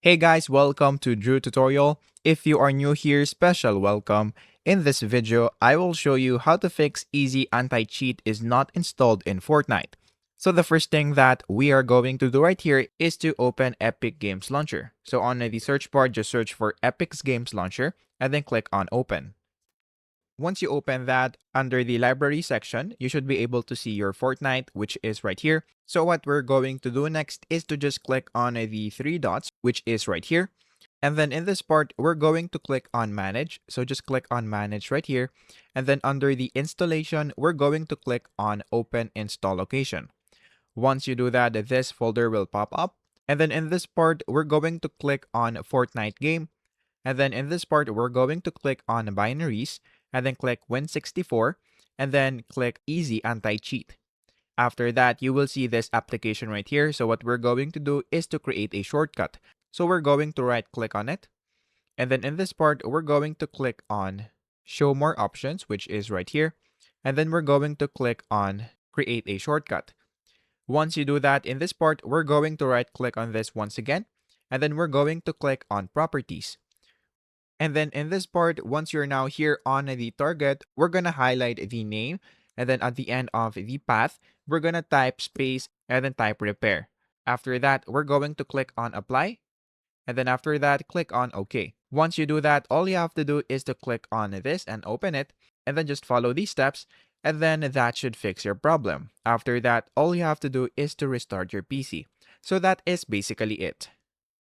Hey guys, welcome to Drew Tutorial. If you are new here, special welcome. In this video, I will show you how to fix easy anti-cheat is not installed in Fortnite. So the first thing that we are going to do right here is to open Epic Games Launcher. So on the search bar, just search for Epic Games Launcher and then click on open. Once you open that, under the library section, you should be able to see your Fortnite, which is right here. So what we're going to do next is to just click on the three dots, which is right here. And then in this part, we're going to click on manage. So just click on manage right here. And then under the installation, we're going to click on open install location. Once you do that, this folder will pop up. And then in this part, we're going to click on Fortnite game. And then in this part, we're going to click on binaries and then click Win64 and then click easy anti-cheat. After that, you will see this application right here. So what we're going to do is to create a shortcut. So we're going to right click on it. And then in this part, we're going to click on show more options, which is right here. And then we're going to click on create a shortcut. Once you do that in this part, we're going to right click on this once again. And then we're going to click on properties. And then in this part, once you're now here on the target, we're going to highlight the name. And then at the end of the path, we're going to type space and then type repair. After that, we're going to click on apply. And then after that, click on OK. Once you do that, all you have to do is to click on this and open it. And then just follow these steps. And then that should fix your problem. After that, all you have to do is to restart your PC. So that is basically it.